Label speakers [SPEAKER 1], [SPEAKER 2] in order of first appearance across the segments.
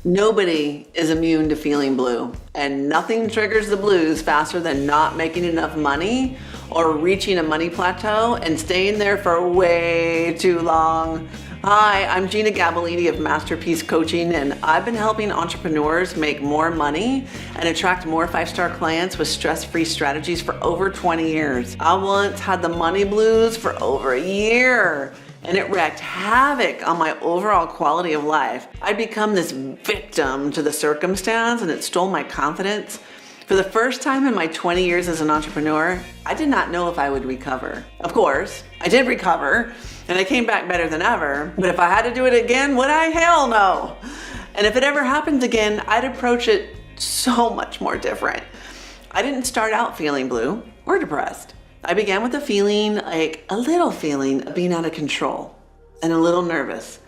[SPEAKER 1] Nobody is immune to feeling blue, and nothing triggers the blues faster than not making enough money or reaching a money plateau and staying there for way too long. Hi, I'm Jeanna Gabellini of Master Biz Coaching, and I've been helping entrepreneurs make more money and attract more 5-star clients with stress-free strategies for over 20 years. I once had the money blues for over a year, and it wreaked havoc on my overall quality of life. I'd become this victim to the circumstance, and it stole my confidence. For the first time in my 20 years as an entrepreneur, I did not know if I would recover. Of course, I did recover, and I came back better than ever. But if I had to do it again, would I? Hell no. And if it ever happens again, I'd approach it so much more different. I didn't start out feeling blue or depressed. I began with a little feeling of being out of control and a little nervous.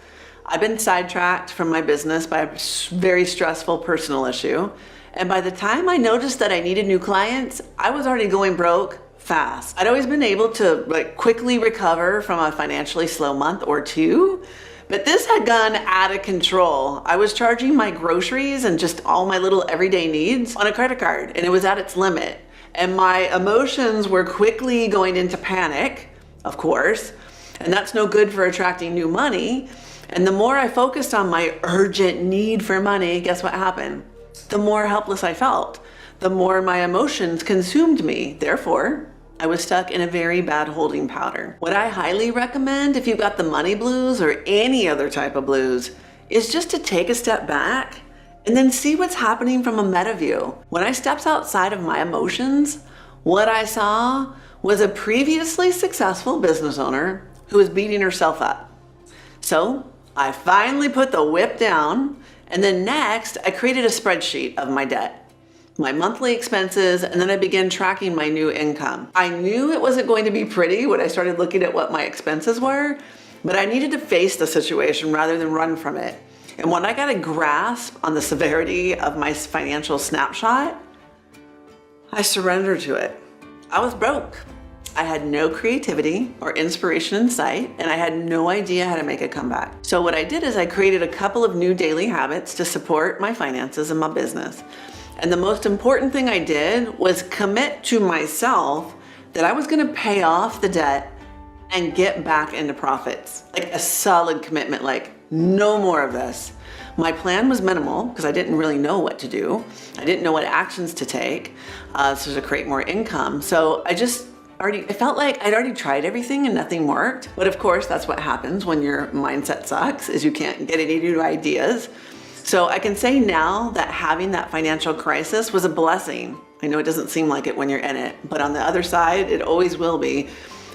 [SPEAKER 1] I've been sidetracked from my business by a very stressful personal issue. And by the time I noticed that I needed new clients, I was already going broke fast. I'd always been able to quickly recover from a financially slow month or two, but this had gone out of control. I was charging my groceries and just all my little everyday needs on a credit card, and it was at its limit. And my emotions were quickly going into panic, of course, and that's no good for attracting new money. And the more I focused on my urgent need for money, guess what happened? The more helpless I felt, the more my emotions consumed me. Therefore, I was stuck in a very bad holding pattern. What I highly recommend if you've got the money blues or any other type of blues is just to take a step back and then see what's happening from a meta view. When I stepped outside of my emotions, what I saw was a previously successful business owner who was beating herself up. So I finally put the whip down, and then next I created a spreadsheet of my debt, my monthly expenses, and then I began tracking my new income. I knew it wasn't going to be pretty when I started looking at what my expenses were, but I needed to face the situation rather than run from it. And when I got a grasp on the severity of my financial snapshot, I surrendered to it. I was broke. I had no creativity or inspiration in sight, and I had no idea how to make a comeback. So what I did is I created a couple of new daily habits to support my finances and my business. And the most important thing I did was commit to myself that I was gonna pay off the debt and get back into profits. Like a solid commitment, like no more of this. My plan was minimal because I didn't really know what to do. I didn't know what actions to take so to create more income. So I felt like I'd already tried everything and nothing worked. But of course, that's what happens when your mindset sucks, is you can't get any new ideas. So I can say now that having that financial crisis was a blessing. I know it doesn't seem like it when you're in it, but on the other side, it always will be.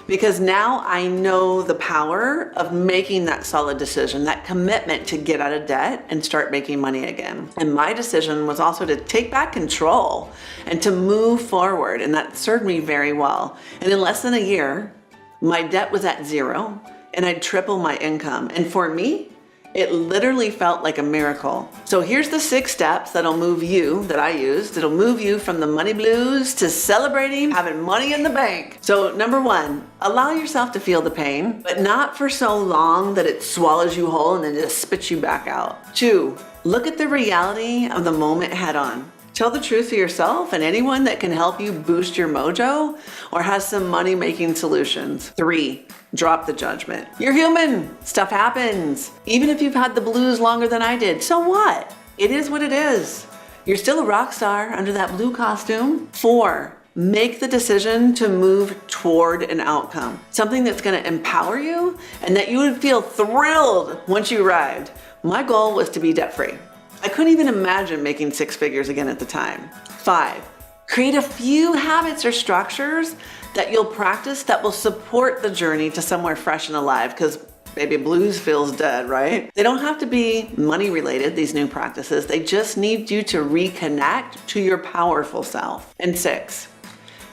[SPEAKER 1] Because now I know the power of making that solid decision, that commitment to get out of debt and start making money again. And my decision was also to take back control and to move forward, and that served me very well. And in less than a year, my debt was at zero and I'd triple my income. And for me, it literally felt like a miracle. So here's the 6 steps that'll move you, that I used. It'll move you from the money blues to celebrating having money in the bank. So number 1, allow yourself to feel the pain, but not for so long that it swallows you whole and then just spits you back out. 2, look at the reality of the moment head on. Tell the truth to yourself and anyone that can help you boost your mojo or has some money-making solutions. 3, drop the judgment. You're human. Stuff happens. Even if you've had the blues longer than I did, so what? It is what it is. You're still a rock star under that blue costume. 4, make the decision to move toward an outcome, something that's going to empower you and that you would feel thrilled once you arrived. My goal was to be debt-free. I couldn't even imagine making 6 figures again at the time. 5, create a few habits or structures that you'll practice that will support the journey to somewhere fresh and alive, because baby blues feels dead, right? They don't have to be money related, these new practices. They just need you to reconnect to your powerful self. And 6,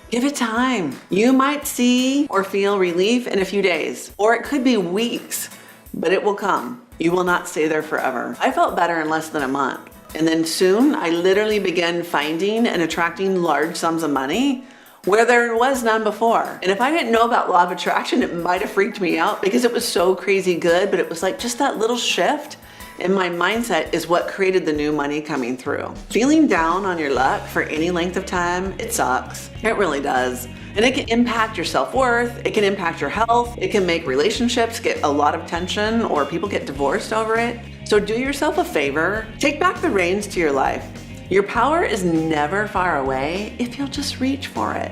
[SPEAKER 1] give it time. You might see or feel relief in a few days, or it could be weeks, but it will come. You will not stay there forever. I felt better in less than a month. And then soon I literally began finding and attracting large sums of money where there was none before. And if I didn't know about law of attraction, it might have freaked me out because it was so crazy good, but it was like just that little shift and my mindset is what created the new money coming through. Feeling down on your luck for any length of time, it sucks. It really does. And it can impact your self-worth, it can impact your health, it can make relationships get a lot of tension or people get divorced over it. So do yourself a favor, take back the reins to your life. Your power is never far away if you'll just reach for it.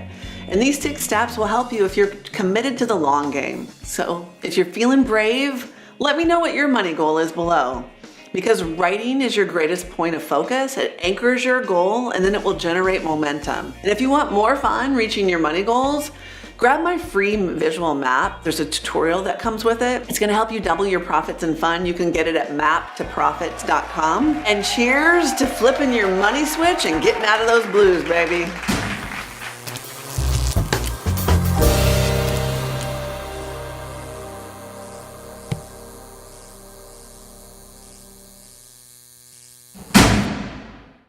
[SPEAKER 1] And these 6 steps will help you if you're committed to the long game. So if you're feeling brave, let me know what your money goal is below. Because writing is your greatest point of focus, it anchors your goal and then it will generate momentum. And if you want more fun reaching your money goals, grab my free visual map. There's a tutorial that comes with it. It's gonna help you double your profits and fun. You can get it at maptoprofits.com. And cheers to flipping your money switch and getting out of those blues, baby.